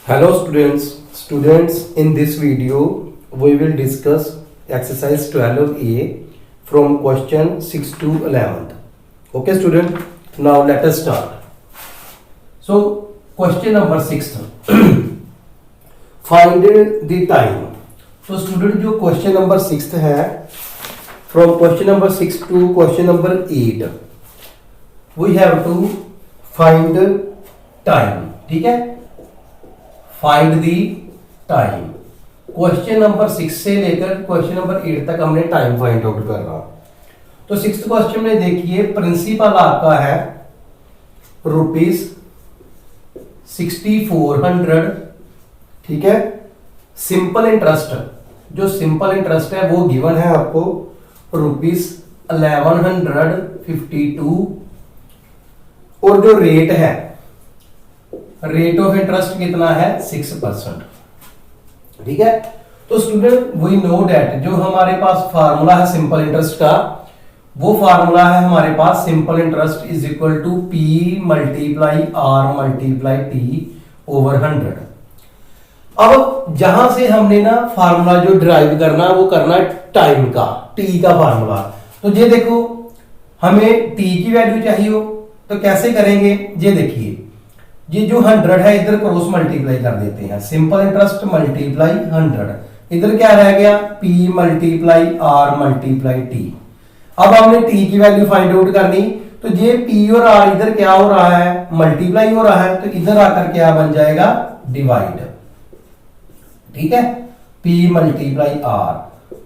Hello students, in this video we will discuss exercise 12a from question 6 to 11th. Okay student, now let us start. So question number 6 find the time. तो student जो question number 6 है from question number 6 to question number 8 we have to find time. ठीक है, find the time. Question number 6 से लेकर question number 8 तक हमने time find out करना। तो 6th क्वेश्चन में देखिए प्रिंसिपल आपका है ₹6400। ठीक है, सिंपल इंटरेस्ट, जो सिंपल इंटरेस्ट है वो गिवन है आपको ₹1152 और जो रेट है, रेट ऑफ इंटरेस्ट कितना है 6%। ठीक है, तो स्टूडेंट वी नो डेट जो हमारे पास फार्मूला है सिंपल इंटरेस्ट का, वो फार्मूला है हमारे पास simple interest is equal to P multiply R multiply T over 100। अब जहां से हमने ना फार्मूला जो डिराइव करना वो करना टाइम का, T का फार्मूला। तो ये देखो हमें T की वैल्यू चाहिए हो तो कैसे करेंगे, ये देखिए ये जो 100 है इधर क्रॉस मल्टीप्लाई कर देते हैं, सिंपल इंटरेस्ट मल्टीप्लाई 100, इधर क्या रह गया P multiply R multiply T। अब हमने T की वैल्यू फाइंड आउट करनी, तो ये P और R इधर क्या हो रहा है मल्टीप्लाई हो रहा है, तो इधर आकर क्या बन जाएगा डिवाइड। ठीक है, P मल्टीप्लाई R।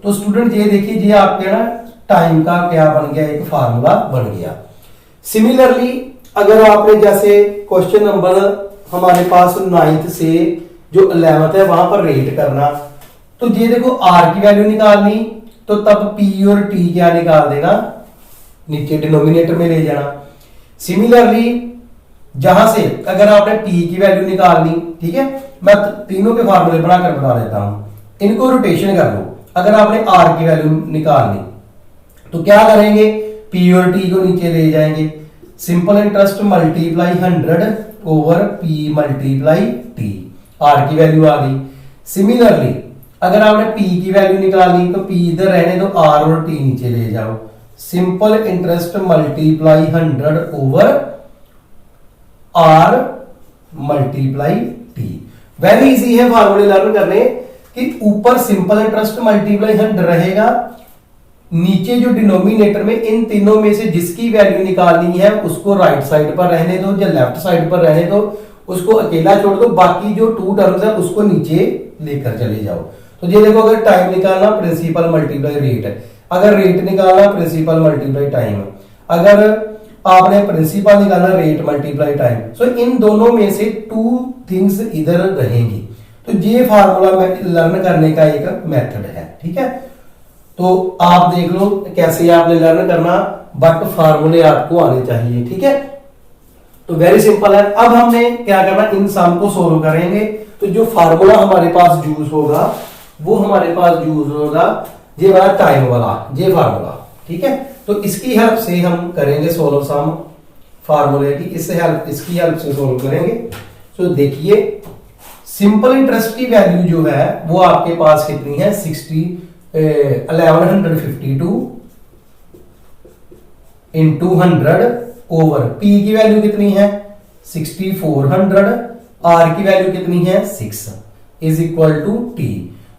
तो स्टूडेंट ये देखिए ये आपके ना टाइम का क्या बन गया, एक फार्मूला बन गया। सिमिलरली अगर आपने जैसे क्वेश्चन नंबर हमारे पास 9th से जो 11th है वहां पर रेट करना, तो ये देखो R की वैल्यू निकालनी, तो तब P और T क्या निकाल देना, नीचे डिनोमिनेटर में ले जाना। सिमिलरली जहां से अगर आपने P की वैल्यू निकालनी, ठीक है, मैं तीनों के फार्मूले बनाकर बता देता हूं, इनको रोटेशन कर लो। अगर आपने R की वैल्यू निकालनी तो क्या करेंगे, P और T को नीचे ले जाएंगे, simple interest multiply 100 over P multiply T, R की वैल्यू आ गई। सिमिलरली अगर आपने P की वैल्यू निकालनी तो P इधर रहने दो, R और T नीचे ले जाओ, simple interest multiply 100 over R multiply T। Very easy है फार्मूले लर्न करने कि ऊपर सिंपल इंटरेस्ट मल्टीप्लाई 100 रहेगा, नीचे जो डिनोमिनेटर में इन तीनों में से जिसकी वैल्यू निकालनी है उसको राइट साइड पर रहने दो या लेफ्ट साइड पर रहने दो, उसको अकेला छोड़ दो, बाकी जो टू टर्म्स है उसको नीचे लेकर चले जाओ। तो ये देखो अगर टाइम निकालना प्रिंसिपल मल्टीप्लाई रेट है, अगर रेट निकालना प्रिंसिपल मल्टीप्लाई टाइम, अगर आपने प्रिंसिपल निकालना रेट मल्टीप्लाई टाइम, सो इन दोनों में से टू थिंग्स इधर रहेंगी। तो ये फार्मूला लर्न करने का एक मेथड है। ठीक है, तो आप देख लो कैसे आपने लर्न करना, बट फार्मूले आपको आने चाहिए। ठीक है, तो वेरी सिंपल है। अब हमने क्या करना, इन सम को सोल्व करेंगे। तो जो फार्मूला हमारे पास यूज होगा वो हमारे पास यूज होगा ये वाला टाइम वाला, ये फार्मूला। ठीक है, तो इसकी हेल्प से हम करेंगे सोल्व सम फार्मूले की, इसकी हेल्प से सोल्व करेंगे। तो देखिए सिंपल इंटरेस्ट की वैल्यू जो है वो आपके पास कितनी है 1152 इंटू 100 ओवर P की वैल्यू कितनी है 6400, R की वैल्यू कितनी है 6 इज इक्वल टू T।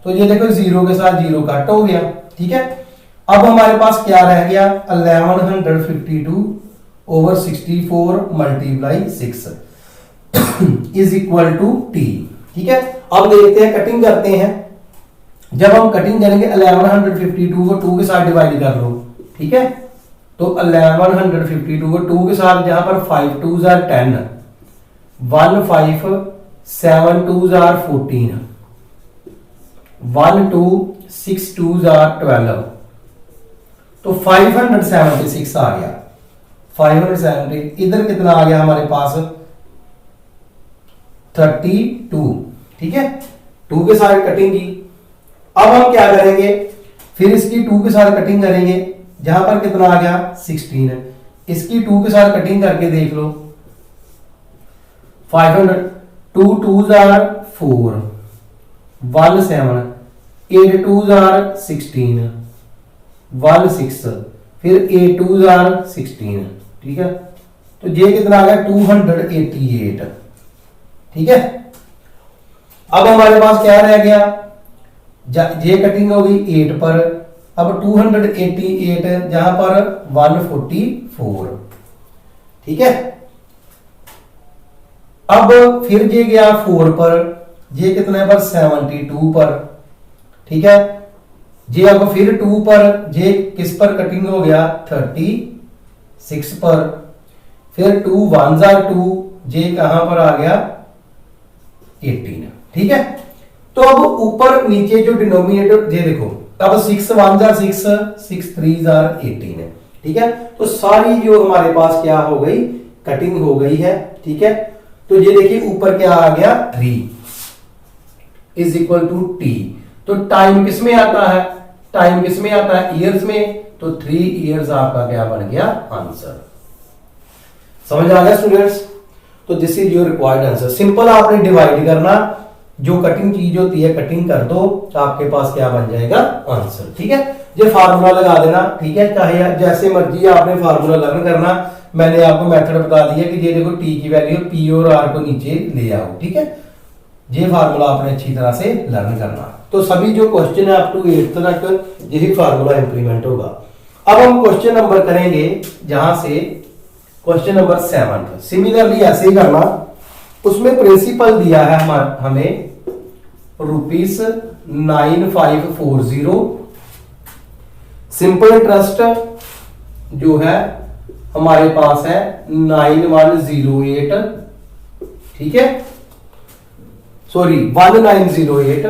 तो ये देखो जीरो के साथ जीरो कट हो गया। ठीक है, अब हमारे पास क्या रह गया 1152 over 64 multiply 6 is equal to T। ठीक है, अब देखते हैं कटिंग करते हैं। जब हम कटिंग करेंगे 1152 को 2 के साथ डिवाइड कर लो। ठीक है, तो 1152 को 2 के साथ, जहां पर 5 2s are 10, 1 5 7 2s are 14, 1 2 6 2s are 12, तो 576 आ गया। 570 इधर कितना आ गया हमारे पास 32। ठीक है, 2 के साथ कटिंग की। अब हम क्या करेंगे, फिर इसकी 2 के साथ कटिंग करेंगे, जहां पर कितना आ गया 16 है, इसकी 2 के साथ कटिंग करके देख लो 500, 2 2s are 4 1 7 8 2s are 16 1 6 फिर 8 2s are 16, ठीक है। तो ये कितना आ गया 288, ठीक है। अब हमारे पास क्या रह गया, ये कटिंग हो गई 8 पर, अब 288 जहां पर 144, ठीक है। अब फिर ये गया 4 पर, ये कितना है पर 72 पर, ठीक है। ये अब फिर 2 पर, ये किस पर कटिंग हो गया 36 पर, फिर 2 1s are 2, ये कहां पर आ गया 18, ठीक है। तो अब ऊपर नीचे जो डिनोमिनेटर ये देखो, अब 6 1s are 6 6 3s are 18 है, ठीक है। तो सारी जो हमारे पास क्या हो गई कटिंग हो गई है, ठीक है। तो ये देखिए ऊपर क्या आ गया 3 इज इक्वल टू टी। तो टाइम किस में आता है, टाइम किस में आता है ईयर्स में, तो 3 ईयर्स आपका क्या बन गया आंसर। समझ आ गया स्टूडेंट्स। तो this is your required answer. Simple आपने डिवाइड करना, जो कटिंग चीज होती है कटिंग कर दो, तो आपके पास क्या बन जाएगा आंसर, ठीक है। ये फार्मूला लगा देना, ठीक है, चाहे जैसे मर्जी आपने फार्मूला लर्न करना। मैंने आपको मेथड बता दिया कि ये देखो टी की वैल्यू पी और आर को नीचे ले आओ, ठीक है। ये फार्मूला आपने अच्छी तरह से लर्न करना। तो सभी जो क्वेश्चन है अप टू 8th तक यही फार्मूला इंप्लीमेंट होगा। अब हम क्वेश्चन नंबर करेंगे जहां से क्वेश्चन नंबर 7। सिमिलरली ऐसे ही करना, उसमें प्रिंसिपल दिया है हमें ₹9540, सिंपल इंटरेस्ट जो है हमारे पास है 9108, ठीक है, सॉरी 1908,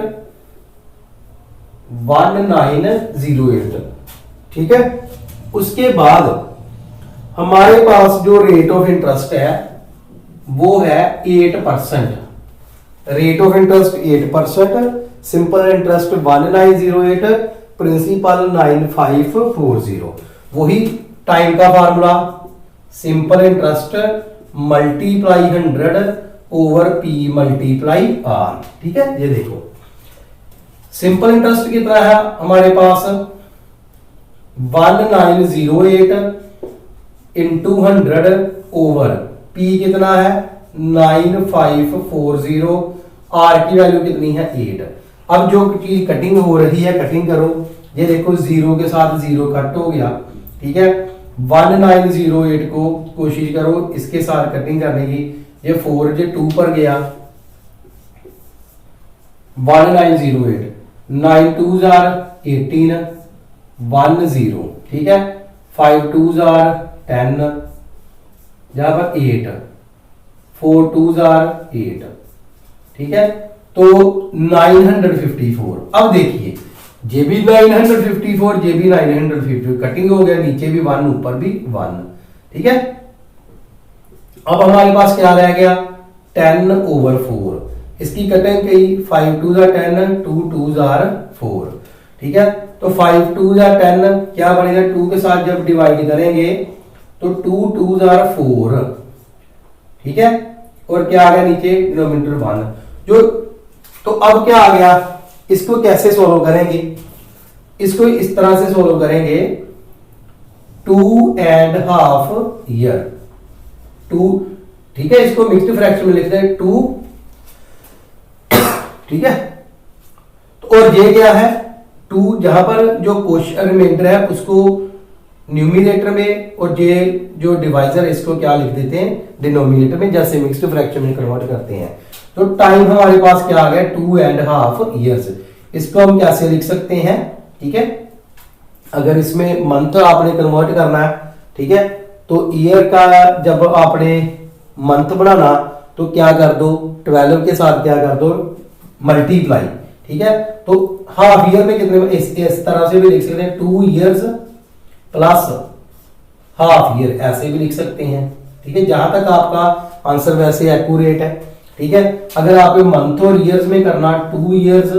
ठीक है। उसके बाद हमारे पास जो रेट ऑफ इंटरेस्ट है वो है 8%, rate of interest 8%, simple interest 1908, principal 9540। वही टाइम का formula, simple interest multiply 100 over P multiply R, ठीक है। ये देखो सिंपल इंटरेस्ट कितना है हमारे पास 1908 इंटू 100 ओवर पी कितना है 9540, आर की वैल्यू कितनी है 8। अब जो चीज कटिंग हो रही है कटिंग करो, ये देखो 0 के साथ 0 कट हो गया, ठीक है। 1908 को कोशिश करो इसके साथ कटिंग करने की, ये 4 जो 2 पर गया 1908, 9 2s are 18 1 0, ठीक है। 5 2s are 10, जहां पर 8, 4 2s are 8, ठीक है। तो 954। अब देखिए ये भी 954, ये भी 954, कटिंग हो गया, नीचे भी 1 ऊपर भी 1, ठीक है। अब हमारे पास क्या रह गया 10 ओवर 4, इसकी कटिंग कही 5 2s are 10, 2 2s are 4, ठीक है। तो 5 2s are 10 क्या बनेगा, 2 के साथ जब डिवाइड करेंगे तो 2 2s are 4, ठीक है। और क्या आ गया नीचे डिनोमिनेटर 1 जो। तो अब क्या आ गया, इसको कैसे सोल्व करेंगे, इसको इस तरह से सोल्व करेंगे 2.5 ईयर 2, ठीक है। इसको मिक्स्ड फ्रैक्शन में लिखते हैं 2, ठीक है। तो और ये क्या है 2, जहां पर जो क्वेश्चन रिमाइंडर है उसको न्यूमिनेटर में, और ये जो डिवाइजर इसको क्या लिख देते हैं डिनोमिनेटर में, जैसे मिक्स्ड फ्रैक्शन में कन्वर्ट करते हैं। तो टाइम हमारे पास क्या आ गया 2.5 ईयर्स। इसको हम कैसे लिख सकते हैं, ठीक है। अगर इसमें मंथ आपने कन्वर्ट करना है, ठीक है, तो ईयर का जब आपने मंथ बनाना तो क्या कर दो 12 के साथ क्या कर दो मल्टीप्लाई, ठीक है। तो हाफ ईयर में कितने, इस तरह से भी लिख सकते हैं 2 ईयर्स प्लस हाफ ईयर, ऐसे भी लिख सकते हैं, ठीक है। जहां तक आपका आंसर वैसे एक्यूरेट है, ठीक है। अगर आप मंथ और ईयर्स में करना 2 ईयर्स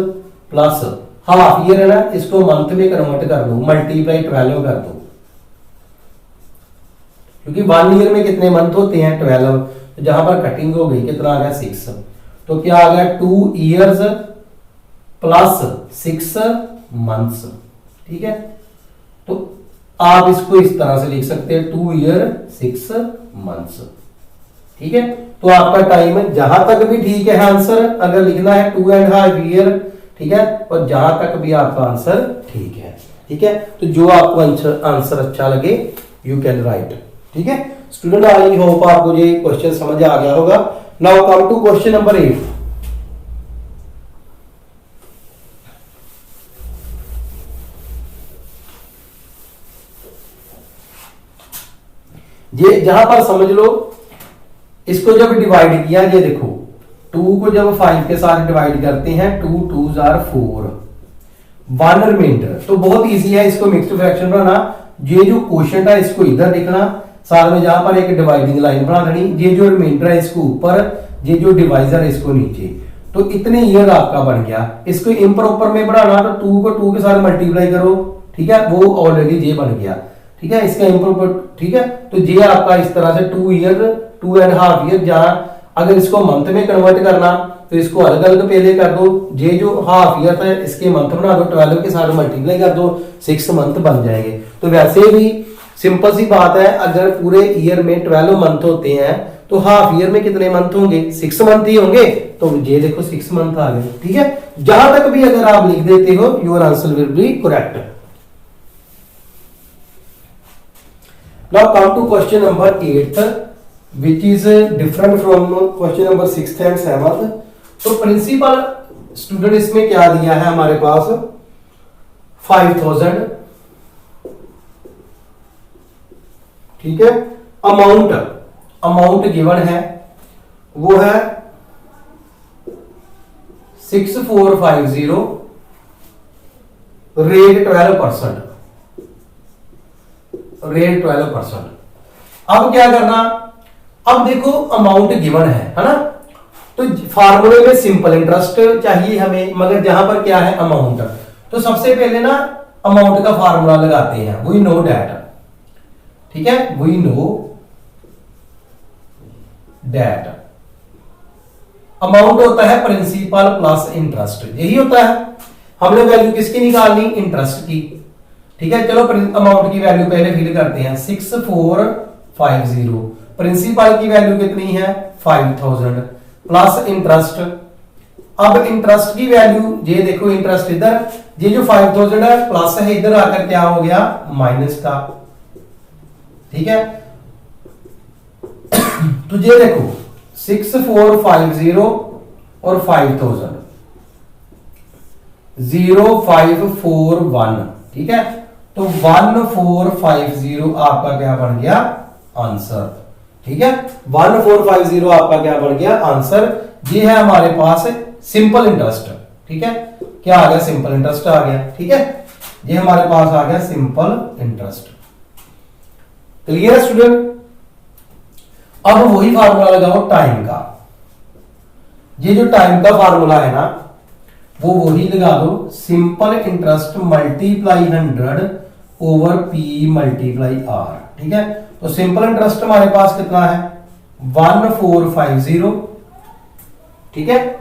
प्लस हाफ ईयर है ना, इसको मंथ में कन्वर्ट कर दो, मल्टीप्लाई 12 कर दो, क्योंकि 1 ईयर में कितने मंथ होते हैं 12। तो जहां पर कटिंग हो गई कितना आ गया 6, तो क्या आ गया 2 ईयर्स प्लस 6 मंथ्स। ठीक है, तो आप इसको इस तरह से लिख सकते हैं 2 ईयर 6 मंथ्स। ठीक है, तो आपका टाइम जहां तक भी ठीक है आंसर अगर लिखना है 2.5 ईयर। ठीक है, और जहां तक भी आपका आंसर ठीक है। ठीक है, तो जो आपको आंसर अच्छा लगे यू कैन राइट। ठीक है स्टूडेंट, आई होप आपको ये क्वेश्चन समझ आ गया होगा। Now come to question number 8। ये जहां पर समझ लो, इसको जब डिवाइड किया, ये देखो 2 को जब 5 के साथ डिवाइड करते हैं 2 2s are 4, 1 रिमाइंडर। तो बहुत इजी है इसको मिक्स्ड फ्रैक्शन बनाना। ये जो क्वोशिएंट है इसको इधर लिखना, साथ में जहां पर एक डिवाइडिंग लाइन बना देनी, ये जो रिमाइंडर है इसको ऊपर, ये जो डिवाइजर है इसको नीचे। तो इतने ईयर आपका बन गया। इसको इम्प्रॉपर में बढ़ाना तो 2 को 2 के साथ मल्टीप्लाई करो। ठीक है, वो ऑलरेडी ये बन गया। ठीक है, इसका इम्प्रॉपर। ठीक है, तो ये आपका इस तरह से 2 ईयर 2.5 ईयर। जहां अगर इसको मंथ में कन्वर्ट करना तो इसको अलग अलग पहले कर दो, ये जो हाफ ईयर था इसके मंथ बना दो, 12 के साथ मल्टीप्लाई कर दो, 6 मंथ बन जाएंगे। तो वैसे भी सिंपल सी बात है, अगर पूरे ईयर में 12 मंथ होते हैं तो हाफ ईयर में कितने मंथ होंगे? 6 मंथ ही होंगे। तो ये देखो 6 मंथ आ गए। ठीक है, जहां तक भी अगर आप लिख देते हो your answer will be correct. Now come to question number 8 which is different from question number 6th and 7th। तो प्रिंसिपल स्टूडेंट इसमें क्या दिया है हमारे पास 5000। ठीक है, अमाउंट गिवन है वो है 6450, रेट 12%। रेट 12%। अब क्या करना, अब देखो अमाउंट गिवन है ना, तो फार्मूले में सिंपल इंटरेस्ट चाहिए हमें, मगर जहां पर क्या है अमाउंट। तो सबसे पहले ना अमाउंट का फार्मूला लगाते हैं, वी नो दैट। ठीक है, वी नो दैट अमाउंट होता है प्रिंसिपल प्लस इंटरेस्ट, यही होता है। हमने वैल्यू किसकी निकालनी? इंटरेस्ट की। ठीक है, चलो अमाउंट की वैल्यू पहले फिल करते हैं। 6450, प्रिंसिपल की वैल्यू कितनी है? 5000 प्लस इंटरेस्ट। अब इंटरेस्ट की वैल्यू ये देखो, इंटरेस्ट इधर, ये जो 5000 है प्लस है, इधर आकर क्या हो गया? माइनस का। ठीक है, तो ये देखो 6450 और 5000 0541। ठीक है, तो 1450 आपका क्या बन गया? आंसर। ठीक है, 1450 आपका क्या बन गया? आंसर। ये है हमारे पास सिंपल इंटरेस्ट। ठीक है, क्या आ गया? सिंपल इंटरेस्ट आ गया। ठीक है, ये हमारे पास आ गया सिंपल इंटरेस्ट। Clear student? अब वही फार्मूला लगाओ टाइम का। ये जो टाइम का फार्मूला है ना, वो वही लगा दो, simple interest multiply 100 over P multiply R. ठीक है, तो सिंपल इंटरेस्ट हमारे पास कितना है? 1450। ठीक है,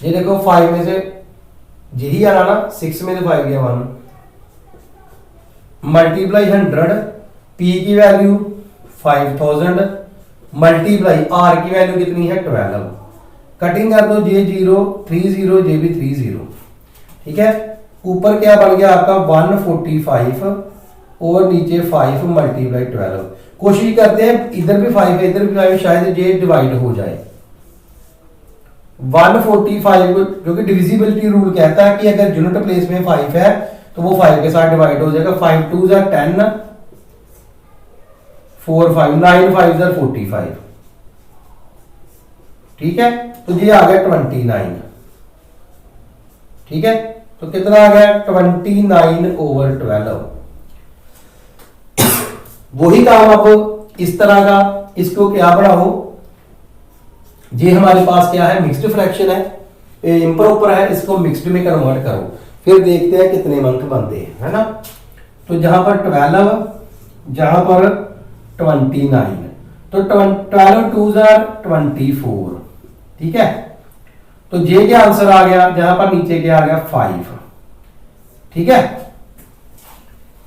ये देखो 5 में से यही आ रहा ना, 6 में से 5 गया 1, मल्टीप्लाई 100, पी की वैल्यू 5000 मल्टीप्लाई आर की वैल्यू कितनी है? 12। कटिंग कर दो, ये 0 30, ये भी 30। ठीक है, ऊपर क्या बन गया आपका? 145 और नीचे 5 मल्टीप्लाई 12। कोशिश करते हैं इधर भी 5 है इधर भी 5, शायद ये डिवाइड हो जाए। 145 क्योंकि डिविजिबिलिटी रूल कहता है कि अगर यूनिट प्लेस में 5 है तो वो 5 के साथ डिवाइड हो जाएगा। 5 2 10, 4 5 9 5 45। ठीक है, तो ये आ गया 29। ठीक है, तो कितना आ गया? 29 ओवर 12। वही काम अब इस तरह का, इसको क्या बनाओ, ये हमारे पास क्या है? मिक्स्ड फ्रैक्शन है, इम्प्रॉपर है, इसको मिक्स्ड में कन्वर्ट करो, फिर देखते हैं कितने मंथ बनते हैं, है ना। तो जहां पर 12, जहां पर 29, तो 12 2s are 24। ठीक है, तो जे क्या आंसर आ गया, जहां पर नीचे क्या आ गया 5, ठीक है,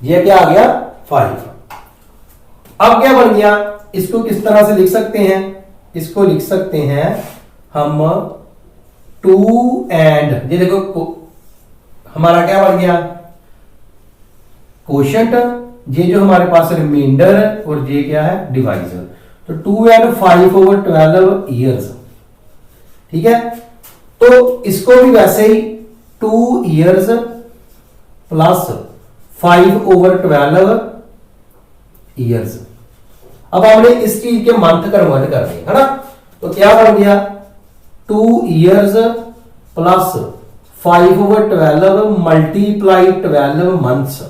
ये क्या आ गया 5। अब क्या बन गया, इसको किस तरह से लिख सकते हैं, इसको लिख सकते हैं हम 2 एंड, ये देखो हमारा क्या बन गया कोशेंट, ये जो हमारे पास रिमाइंडर और ये क्या है डिवाइजर। तो 2 एंड 5 ओवर 12 ईयर्स, ठीक है। तो इसको भी वैसे ही 2 ईयर्स प्लस 5 ओवर 12 ईयर्स। अब हमने इस चीज के मंथ कन्वर्ट कर दिए, है ना। तो क्या बन गया 2 years plus 5 over 12 multiply 12 months,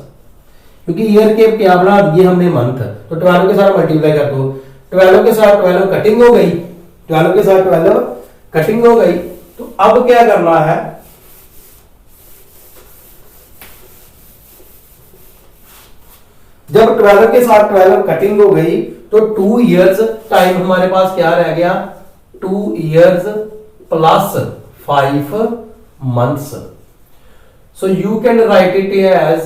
क्योंकि ईयर के क्या बना दिए हमने मंथ, तो 12 के साथ मल्टीप्लाई कर दो, 12 के साथ 12 कटिंग हो गई, 12 के साथ 12 कटिंग हो गई। तो अब क्या करना है, जब 12 के साथ 12 कटिंग हो गई तो 2 इयर्स टाइम हमारे पास क्या रह गया 2 years plus 5 months. So you can write it as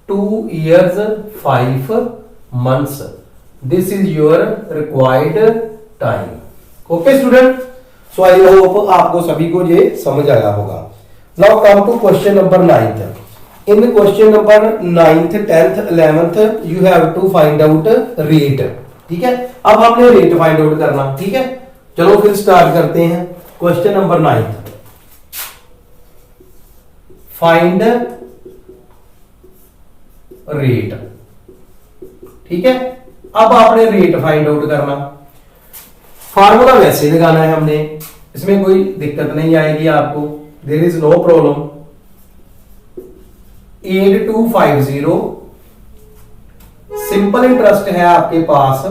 2 years 5 months. This is your required time. Okay student? So I hope आपको सभी को ये समझ आया होगा. Now come to question number 9th. In question number 9th, 10th, 11th you have to find out rate. ठीक है, अब हमने रेट फाइंड आउट करना, ठीक है। चलो फिर स्टार्ट करते हैं। Question number 9th, find rate, ठीक है। अब आपने रेट फाइंड आउट करना, फार्मूला वैसे लगाना है हमने, इसमें कोई दिक्कत नहीं आएगी आपको, there is no problem. 8250 simple interest है आपके पास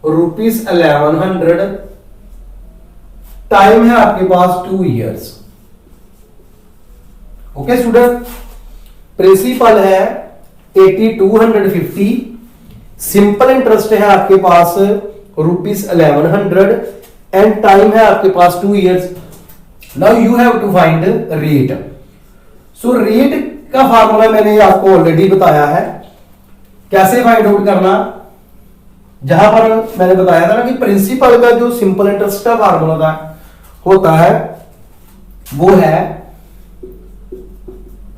₹1100, टाइम है आपके पास 2 इयर्स। ओके स्टूडेंट, प्रिंसिपल है 8250, सिंपल इंटरेस्ट है आपके पास ₹1100 एंड टाइम है आपके पास 2 years. Now you have to find rate. So rate का फार्मूला मैंने आपको ऑलरेडी बताया है, कैसे फाइंड आउट करना। जहां पर मैंने बताया था ना कि प्रिंसिपल का जो सिंपल इंटरेस्ट का फार्मूला होता है वो है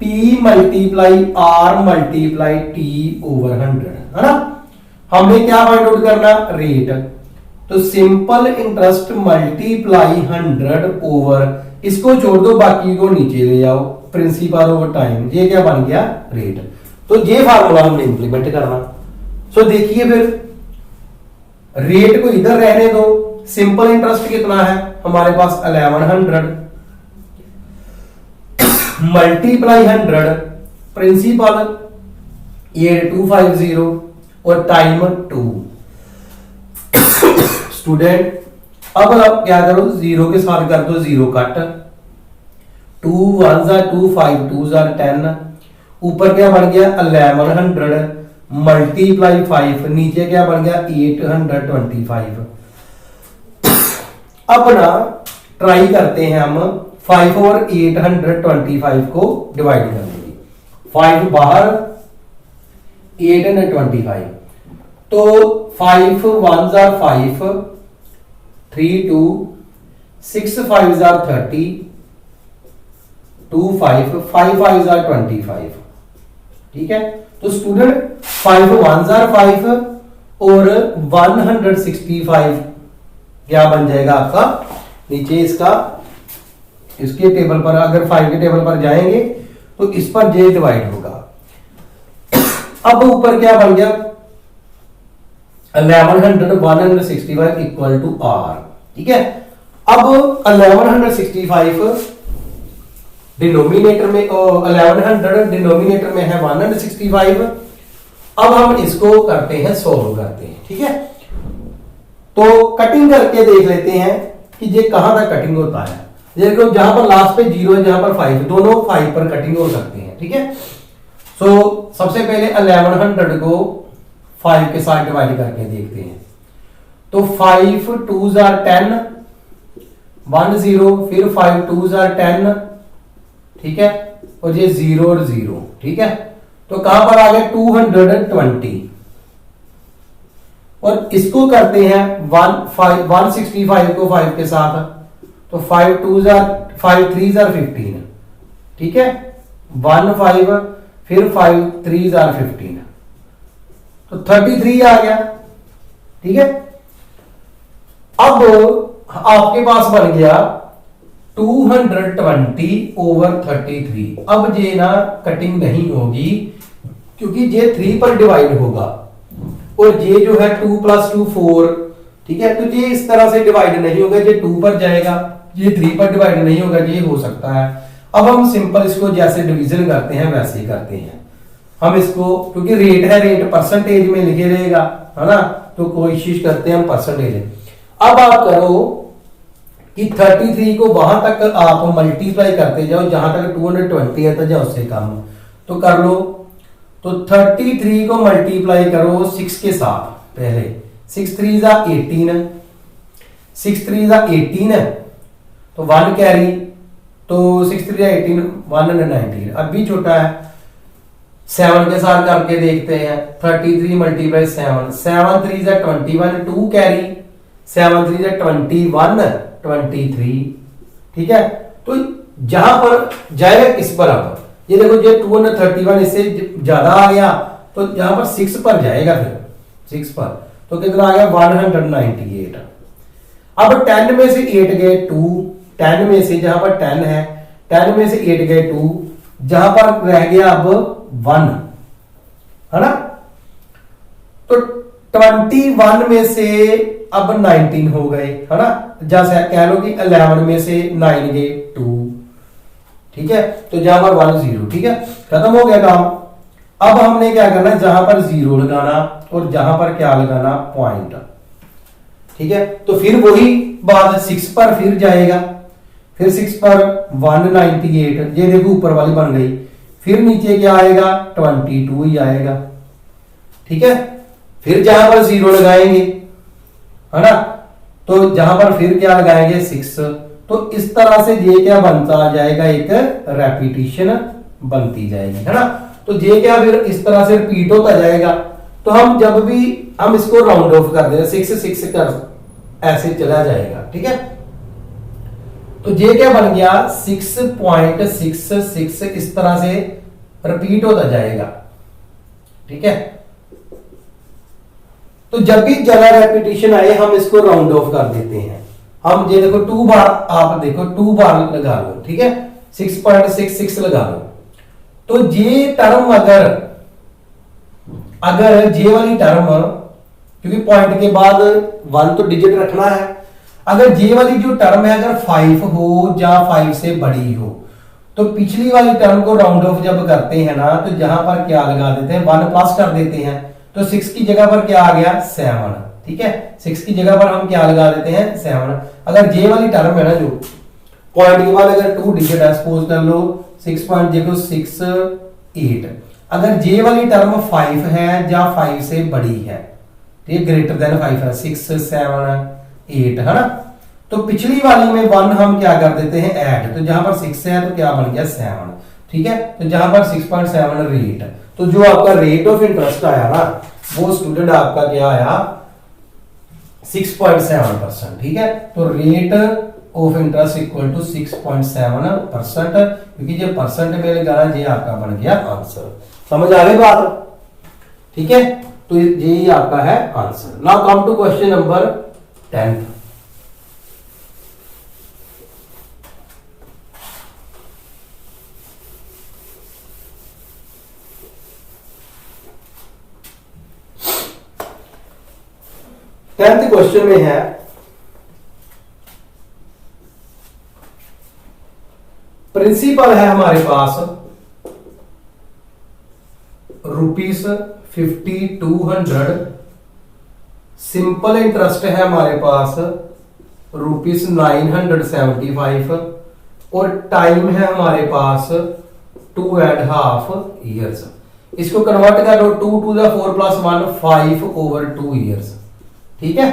P multiply R multiply T over 100, है ना। हमने क्या फाइंड आउट करना रेट, तो सिंपल इंटरेस्ट मल्टीप्लाई 100 ओवर, इसको छोड़ दो बाकी को नीचे ले जाओ, प्रिंसिपल ओवर टाइम, ये क्या बन गया रेट। तो ये फार्मूला हमने इंप्लीमेंट करना। सो देखिए फिर रेट को इधर रहने दो, सिंपल इंटरेस्ट कितना है हमारे पास 1100 मल्टीप्लाई 100 प्रिंसिपल 8250 और टाइम 2। स्टूडेंट अब आप क्या करो, 0 के साथ कर दो 0 कट, 2 1 2 5 2 10, ऊपर क्या बन गया 1100 मल्टीप्लाई 5, नीचे क्या बन गया 825। अब ना ट्राई करते हैं हम 5 और 825 को डिवाइड करने की, 5 बाहर 825, तो 5 1 5, 3 2, 6 5 30, 2 5, 5 5 25, ठीक है। तो स्टूडेंट 5 1 5 और 165 क्या बन जाएगा आपका, नीचे इसका इसके टेबल पर अगर 5 के टेबल पर जाएंगे तो इस पर जे डिवाइड होगा। अब ऊपर क्या बन गया 1100 165 इक्वल टू R, ठीक है। अब 1165 डिनोमिनेटर में 1100 डिनोमिनेटर में है 165। अब हम इसको करते हैं सोल्व करते हैं, ठीक है। तो कटिंग करके देख लेते हैं कि ये कहां तक कटिंग होता है। देखो जहां पर लास्ट पे 0 है, जहां पर 5, दोनों 5 पर कटिंग हो सकते हैं, ठीक है। सो सबसे पहले 1100 को 5 के साथ डिवाइड करके देखते हैं। तो 5 2 10, 1 0, फिर 5 2 are 10, ठीक है, और ये 0 और 0, ठीक है। तो कहां पर आ गया 220, और इसको करते हैं 165 को 5 के साथ, तो 5 2 5 3 15, ठीक है, 1 5, फिर 5 3 15, तो 33 आ गया, ठीक है। अब आपके पास बन गया 220 ओवर 33। अब ये ना कटिंग नहीं होगी क्योंकि ये 3 पर डिवाइड होगा, और ये जो है 2 + 2 4, ठीक है, तो ये इस तरह से डिवाइड नहीं होगा, ये 2 पर जाएगा, ये 3 पर डिवाइड नहीं होगा, ये हो सकता है। अब हम सिंपल इसको जैसे डिवीजन करते हैं वैसे ही करते हैं हम इसको, क्योंकि रेट है, रेट परसेंटेज में लिखे रहेगा, है ना, तो कोशिश करते हैं हम परसेंटेज। अब आप करो कि 33 को वहां तक आप मल्टीप्लाई करते जाओ जहां तक 220 है, तो जाओ उससे कम, तो कर लो। तो 33 को मल्टीप्लाई करो 6 के साथ, पहले 6 3 18, 6 3 18, तो 1 कैरी, तो 6 3 18, 119, अब भी छोटा है। 7 के साथ करके देखते हैं, 33 मल्टीप्लाई 7, 7 3 21, 2 कैरी, 7 3 21, 23, ठीक है। तो जहां पर जाएगा किस पर, अब ये देखो ये 231 इससे ज्यादा आ गया, तो यहां पर 6 पर जाएगा, फिर 6 पर, तो कितना आ गया 198। अब 10 में से 8 गए 2, 10 में से, जहां पर 10 है, 10 में से 8 गए 2, जहां पर रह गया अब 1, है ना। तो 21 में से अब 19 हो गए, है ना, जैसे कह लो कि 11 में से 9 गए 2, ठीक है, तो जहां पर 1 0, ठीक है, खत्म हो गया काम। अब हमने क्या करना, जहां पर 0 लगाना और जहां पर क्या लगाना, पॉइंट, ठीक है। तो फिर वही बात 6 पर फिर जाएगा, फिर 6 पर 198, ये देखो ऊपर वाली बन गई, फिर नीचे क्या आएगा 22 ही आएगा, ठीक है। फिर जहां पर 0 लगाएंगे, है ना, तो जहां पर फिर क्या लगाएंगे 6, तो इस तरह से ये क्या बनता जाएगा, एक रेपिटेशन बनती जाएगी, है ना। तो ये क्या फिर इस तरह से रिपीट होता जाएगा। तो हम जब भी हम इसको राउंड ऑफ कर दें 6 6 कर ऐसे चला जाएगा, ठीक है। तो ये क्या बन गया 6.66, इस तरह से रिपीट होता जाएगा, ठीक है। तो जब भी ज्यादा रेपिटेशन आए हम इसको राउंड ऑफ कर देते हैं। हम ये देखो 2 बार, आप देखो 2 बार लगा लो, ठीक है, 6.66 लगा लो। तो ये टर्म अगर ये वाली टर्म, क्योंकि पॉइंट के बाद 1 तो डिजिट रखना है, अगर ये वाली जो टर्म है अगर 5 हो या 5 से बड़ी हो, तो पिछली वाली टर्म को राउंड ऑफ जब करते हैं ना, तो जहां पर क्या लगा देते हैं 1 प्लस कर देते हैं, तो 6 की जगह पर क्या आ गया 7, ठीक है, 6 की जगह पर हम क्या लगा देते हैं 7। अगर ये वाली टर्म है ना, जो पॉइंट के बाद अगर 2 डिजिट है, सपोज कर लो 6.068, अगर ये वाली टर्म 5 है या 5 से बड़ी है, तो ये ग्रेटर देन 5 है, 6 7 8, है ना, तो पिछली वाली में 1 हम क्या कर देते हैं ऐड, तो जहां पर 6 है तो क्या बन गया 7, ठीक है। तो जहां पर 6.7 रेट, तो जो आपका रेट ऑफ इंटरेस्ट आया ना, वो स्टूडेंट आपका क्या आया 6.7%, ठीक है। तो rate of interest equal to 6.7%, क्योंकि ये परसेंट में लगाना, ये आपका बन गया आंसर। समझ आ गई बात, ठीक है। तो यही आपका है answer. Now come to question number 10th। Question में है प्रिंसिपल है हमारे पास ₹5200, सिंपल इंटरेस्ट है हमारे पास ₹975, और टाइम है हमारे पास 2.5 years। इसको कन्वर्ट कर लो 2 to the 4 + 1 5/2 years, ठीक है।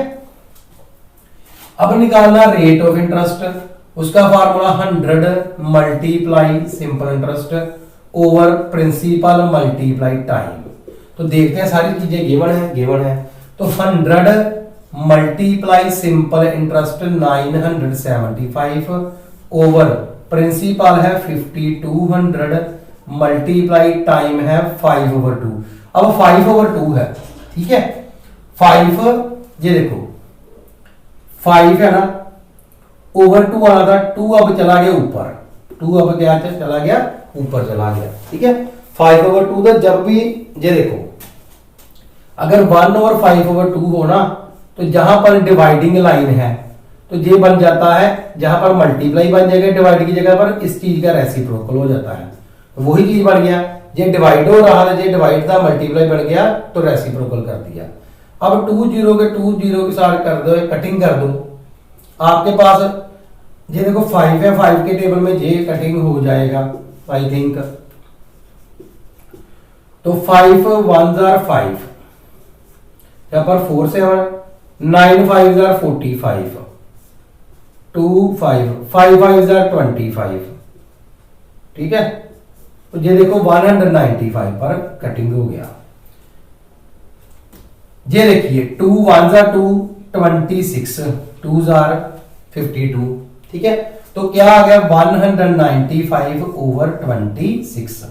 अब निकालना रेट ऑफ इंटरेस्ट, उसका formula 100 multiply simple interest over principal multiply time. तो देखते हैं सारी चीजें गिवन है। तो 100 multiply simple interest 975 over principal है 5200 मल्टीप्लाई टाइम है 5/2। अब 5/2 है, ठीक है। 5 ये देखो 5 है ना, ओवर 2 आ रहा था, 2 अब चला गया ऊपर, 2 अब क्या चला गया ऊपर चला गया, ठीक है। 5/2 तो जब भी ये देखो अगर 1 और 5/2 हो ना, तो जहां पर डिवाइडिंग लाइन है तो ये बन जाता है, जहां पर मल्टीप्लाई बन जाएगा डिवाइड की जगह पर, इस चीज का रेसिप्रोकल हो जाता है। वही चीज बन गया, ये डिवाइड हो रहा था, ये डिवाइड था, मल्टीप्लाई बन गया तो रेसिप्रोकल कर दिया। अब 2 0 के साथ कर दो, कटिंग कर दो, आपके पास ये देखो 5 है, 5 के टेबल में ये कटिंग हो जाएगा आई थिंक। तो 5 1s are 5, यहां पर 4 7, 9 5s are 45, 2 5 5 5s are 25, ठीक है। तो ये देखो 195 पर कटिंग हो गया। ये देखिए 2 1s are 2, 26 2s are 52, ठीक है। तो क्या आ गया 195 ओवर 26।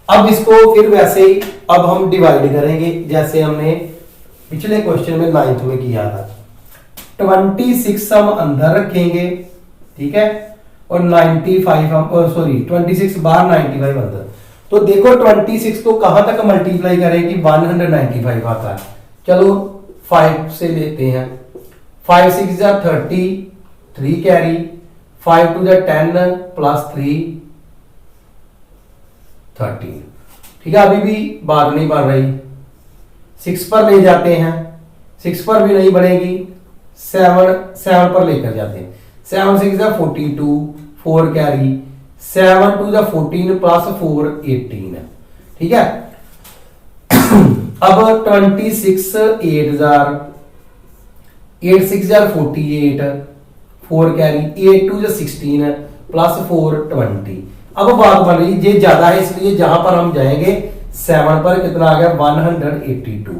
अब इसको फिर वैसे ही अब हम डिवाइड करेंगे जैसे हमने पिछले क्वेश्चन में 9th में किया था। 26 हम अंदर रखेंगे, ठीक है, और 95 हम 26 बाहर 95 अंदर। तो देखो 26 को कहां तक मल्टीप्लाई करें कि 195 आता है। चलो 5 से लेते हैं, 5 6 जा 30, 3 कैरी, 5 2 जा 10 प्लस 3 13, ठीक है। अभी भी बात नहीं बन रही, 6 पर ले जाते हैं, 6 पर भी नहीं बनेगी, 7 पर लेकर जाते हैं, 7 6 जा 42, 4 कैरी, 7 2 जा 14 प्लस 4 18, ठीक है। अब 26 8 जार 8 6 जार 48, 4 कैरी, 8 2 जा 16 प्लस 4 20। अब बात बन रही ये ज्यादा है, इसलिए जहां पर हम जाएंगे 7 पर कितना आ गया 182,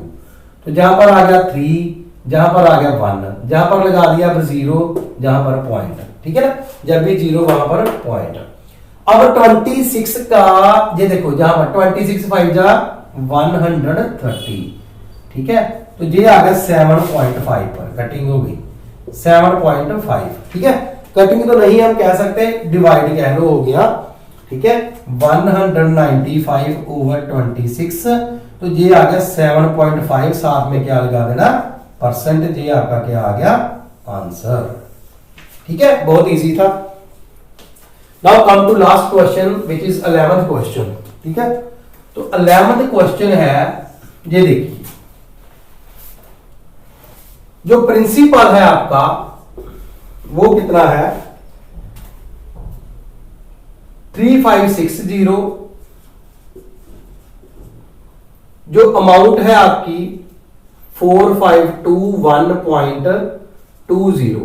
तो जहां पर आ गया 3, जहां पर आ गया 1, जहां पर लगा दिया 0, जहां पर पॉइंट, ठीक है ना, जब भी 0 वहां पर पॉइंट। अब 26 का ये देखो जहां पर 26 5 जा 130, ठीक है। तो ये आ गया 7.5 पर कटिंग हो गई 7.5, ठीक है। कटिंग तो नहीं हम कह सकते, डिवाइड कह लो हो गया, ठीक है। 195 ओवर 26, तो ये आ गया 7.5, साथ में क्या लगा देना परसेंट, ये आपका क्या आ गया आंसर, ठीक है। बहुत इजी था। Now come to last question which is 11th question, ठीक है। तो 11th क्वेश्चन है, ये देखिए जो प्रिंसिपल है आपका वो कितना है 3560, जो अमाउंट है आपकी 4521.20,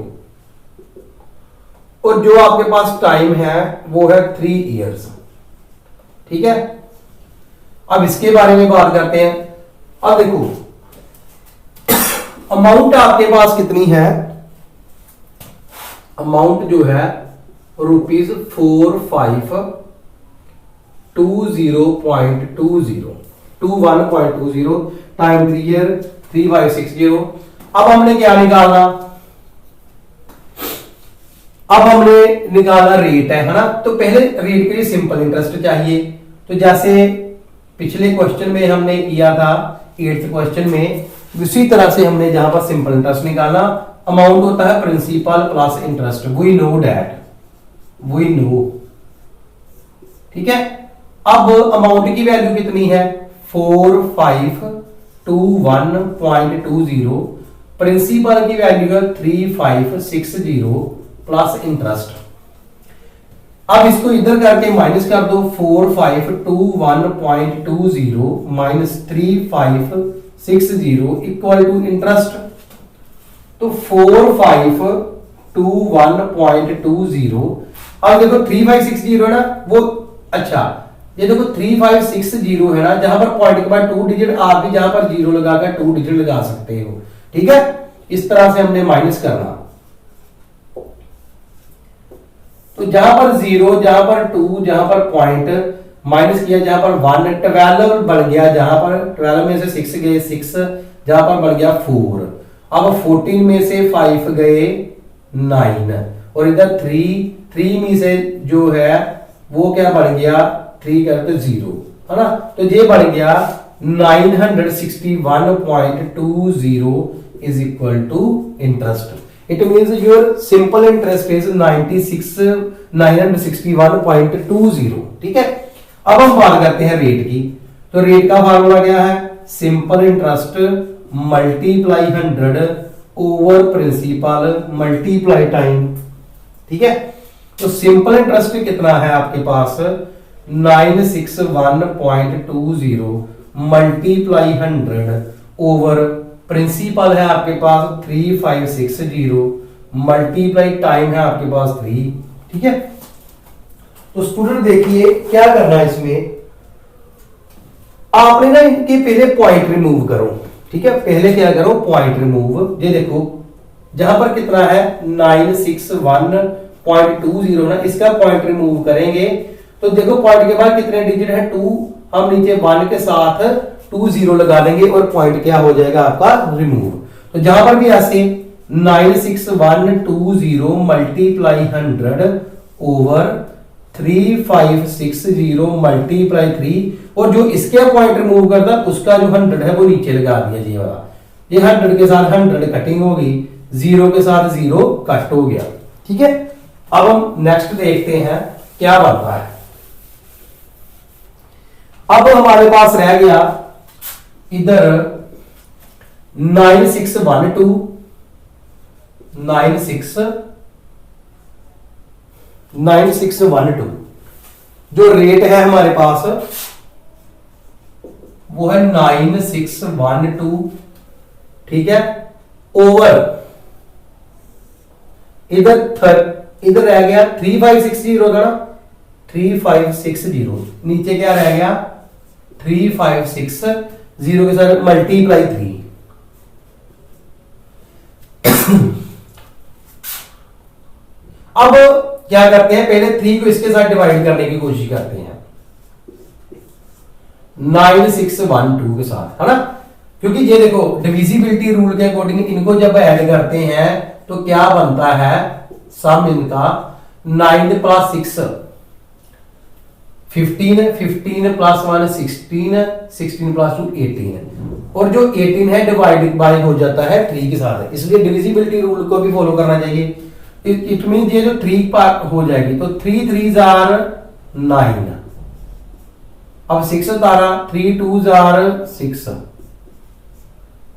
और जो आपके पास टाइम है वो है 3 इयर्स, ठीक है। अब इसके बारे में बात करते हैं। अब देखो अमाउंट आपके पास कितनी है, अमाउंट जो है रुपीज 4520.20, 21.20 टाइम 3 ईयर 3560। अब हमने क्या निकालना, अब हमने निकाला रेट है ना। तो पहले रेट के लिए सिंपल इंटरेस्ट चाहिए, तो जैसे पिछले क्वेश्चन में हमने किया था 8th क्वेश्चन में, उसी तरह से हमने जहां पर सिंपल इंटरेस्ट निकालना। अमाउंट होता है principal plus interest, we know that, we know, ठीक है। अब अमाउंट की वैल्यू कितनी है 4521.20, प्रिंसिपल की वैल्यू है 3560 प्लस इंटरेस्ट। अब इसको इधर करके माइनस कर दो, 4521.20 माइनस 3560 इक्वल टू इंटरेस्ट तो 4521.20। अब देखो 3560 है ना वो, अच्छा ये देखो 3560 है ना, जहां पर पॉइंट के बाद 2 डिजिट आप भी जहां पर 0 लगाकर 2 डिजिट लगा सकते हो। ठीक है, इस तरह से हमने माइनस करना। तो जहां पर 0, जहां पर 2, जहां पर पॉइंट माइनस किया, जहां पर 1, 12 बढ़ गया, जहां पर 12 में से 6 गए 6, जहां पर बढ़ गया 4। अब 14 में से 5 गए 9, और इधर 3 में से जो है वो क्या बढ़ गया, 3 करते 0 है ना, तो ये बढ़ गया 961.20 is equal to interest. It means your simple interest is 961.20। ठीक है, अब हम बात करते हैं रेट की। तो रेट का फार्मूला क्या है, simple interest multiply 100 over principal multiply time. ठीक है, तो सिंपल इंटरेस्ट कितना है आपके पास, 961.20 मल्टीप्लाई 100 ओवर प्रिंसिपल है आपके पास 3560 मल्टीप्लाई टाइम है आपके पास 3। ठीक है, तो स्टूडेंट देखिए क्या करना है इसमें, आपने ना इनके पहले पॉइंट रिमूव करो। ठीक है, पहले क्या करो, पॉइंट रिमूव। ये देखो जहां पर कितना है 961.20 ना, इसका पॉइंट रिमूव करेंगे तो देखो पॉइंट के बाद कितने डिजिट है 2, हम नीचे 1 के साथ 2 0 लगा देंगे और पॉइंट क्या हो जाएगा आपका रिमूव। तो जहां पर भी ऐसे 96120 मल्टीप्लाई 100 ओवर 3560 मल्टीप्लाई 3, और जो इसके पॉइंट रिमूव करता उसका जो 100 है वो नीचे लगा दिया जी वाला। ये 100 के साथ 100 कटिंग हो गई, 0 के साथ 0 कट हो गया। ठीक है, अब हम नेक्स्ट देखते हैं क्या बनता है। अब हमारे पास रह गया इधर 9612 जो रेट है हमारे पास वो है 9612। ठीक है, ओवर इधर रह गया 3560 था ना, 3560 नीचे क्या रह गया 3560 के साथ मल्टीप्लाई 3। अब क्या करते हैं, पहले 3 को इसके साथ डिवाइड करने की कोशिश करते हैं 9612 के साथ, है ना, क्योंकि ये देखो डिविजिबिलिटी रूल के अकॉर्डिंग इनको जब ऐड करते हैं तो क्या बनता है, सम इनका 9 प्लस 6 15, 15 प्लस 1 16, 16 प्लस 2 18, और जो 18 है डिवाइडेड बाय हो जाता है 3 के साथ, इसलिए डिविजिबिलिटी रूल को भी फॉलो करना चाहिए। इट मीन ये जो 3 पार्ट हो जाएगी तो 3 3s are 9, अब 6 उतारा 3 2s are 6।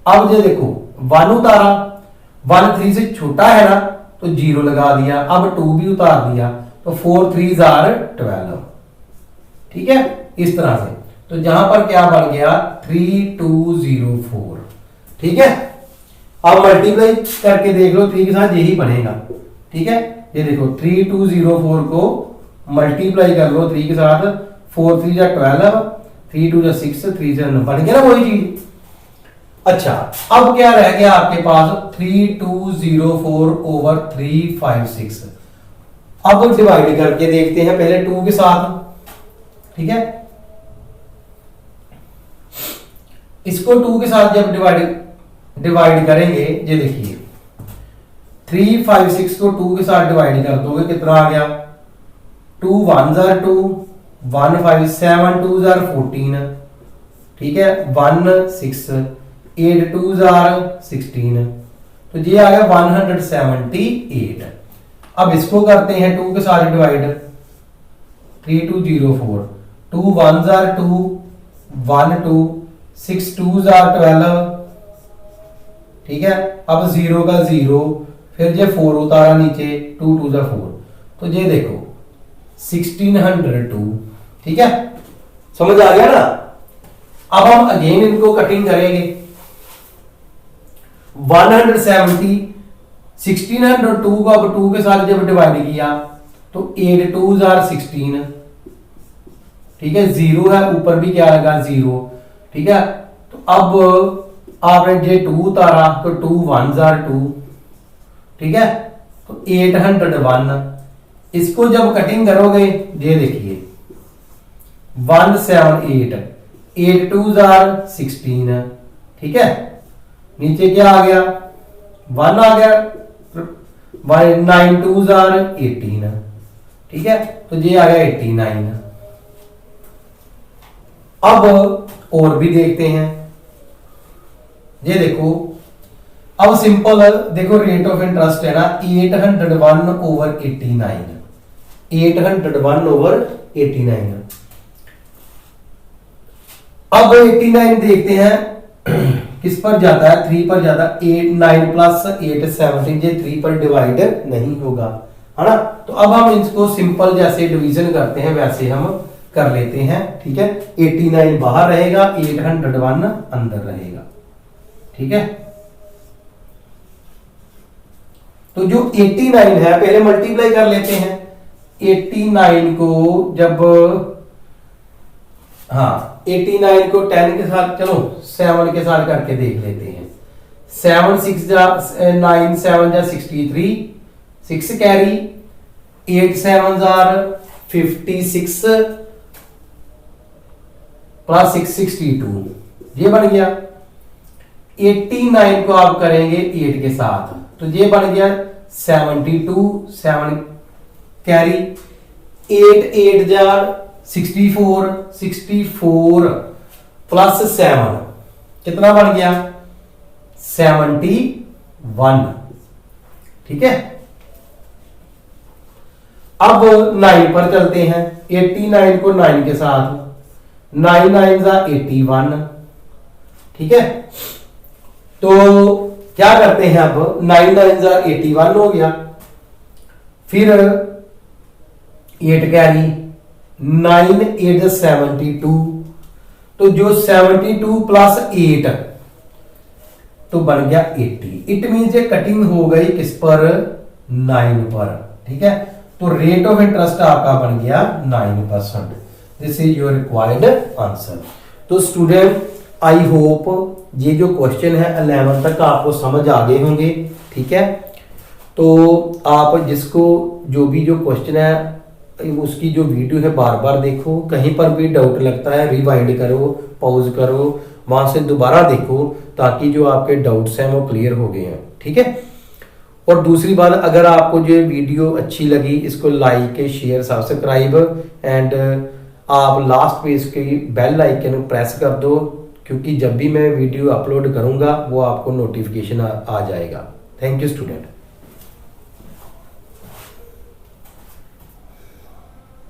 अब ये देखो 1 उतारा, 1 3 से छोटा है ना तो 0 लगा दिया, अब 2 भी उतार दिया तो 4 3s are 12। ठीक है, इस तरह से, तो जहां पर क्या बन गया 3204। ठीक है, अब मल्टीप्लाई करके देख लो 3 के साथ यही बनेगा। ठीक है, ये देखो 3204 को मल्टीप्लाई कर लो 3 के साथ, 4 3 जा 12, 3 2 जा 6, 3 से 9 बन गया ना वही चीज। अच्छा, अब क्या रह गया आपके पास 3204 ओवर 356। अब डिवाइड करके देखते हैं पहले 2 के साथ। ठीक है, इसको 2 के साथ जब डिवाइड करेंगे, ये देखिए 356 को 2 के साथ डिवाइड कर दोगे कितना आ गया, 2 1s are 2, 1 5 7 2s are 14। ठीक है, 1 6 8 2s are 16, तो ये आ गया 178। अब इसको करते हैं 2 के साथ divide, 3204, 2 1s are 2, 1 2, 6 2s are 12। ठीक है, अब 0 का 0, फिर ये 4 उतारा नीचे, 2 2 जा 4, तो ये देखो 1602। ठीक है, समझ आ गया ना। अब हम अगेन इनको कटिंग करेंगे, 170 1602 को अब 2 के साथ जब डिवाइड किया तो 8 2 आर 16, ठीक है, 0 है, ऊपर भी क्या आएगा 0, ठीक है। तो अब आपने जे 2 उतारा तो 2 1 आर 2, ठीक है, तो 801। इसको जब कटिंग करोगे ये देखिए 178, 8 2 आर 16, ठीक है, नीचे क्या आ गया 1 आ गया, 9 2 आर 18, ठीक है, तो ये आ गया 89। अब और भी देखते हैं, ये देखो अब सिंपल देखो रेट ऑफ इंटरेस्ट है ना 801/89, 801/89। अब 89 देखते हैं किस पर जाता है, 3 पर जाता है, 8 9 + 8 17, ये 3 पर डिवाइड नहीं होगा, है ना। तो अब हम इसको सिंपल जैसे डिवीजन करते हैं वैसे हम कर लेते हैं, ठीक है। 89 बाहर रहेगा, 801 अंदर रहेगा, ठीक है। तो जो 89 है पहले मल्टीप्लाई कर लेते हैं, 89 को जब 89 को 10 के साथ, चलो 7 के साथ करके देख लेते हैं। 7 6 जा 9 7 जा 63, 6 कैरी, 8 7 आर 56 प्लस 6 62, ये बन गया। 89 को आप करेंगे 8 के साथ तो ये बन गया 72, 7 कैरी, 8 8 जा 64, 64 प्लस 7 कितना बन गया 71, ठीक है। अब 9 पर चलते हैं, 89 को 9 के साथ, 9 9 जा 81, ठीक है। तो क्या करते हैं, अब 9 9 जा 81 हो गया, फिर 8 कैरी, 9 8 72, तो जो 72 प्लस 8 तो बन गया 80। इट मीन ये कटिंग हो गई किस पर 9 पर, ठीक है। तो रेट ऑफ इंटरेस्ट आपका बन गया 9%। This is your required answer. तो स्टूडेंट आई होप ये जो क्वेश्चन है 11 तक आपको समझ आ गए होंगे, ठीक है। तो आप जिसको जो भी जो क्वेश्चन है उसकी जो वीडियो है बार बार देखो, कहीं पर भी डाउट लगता है रिवाइंड करो, पॉज करो, वहां से दोबारा देखो ताकि जो आपके डाउट्स हैं वो क्लियर हो गए हैं, ठीक है। और दूसरी बात, अगर आपको जो वीडियो अच्छी लगी इसको लाइक शेयर सब्सक्राइब एंड आप लास्ट पे इसकी बेल आइकन प्रेस कर दो, क्योंकि जब भी मैं वीडियो अपलोड करूंगा वो आपको नोटिफिकेशन आ जाएगा। Thank you student.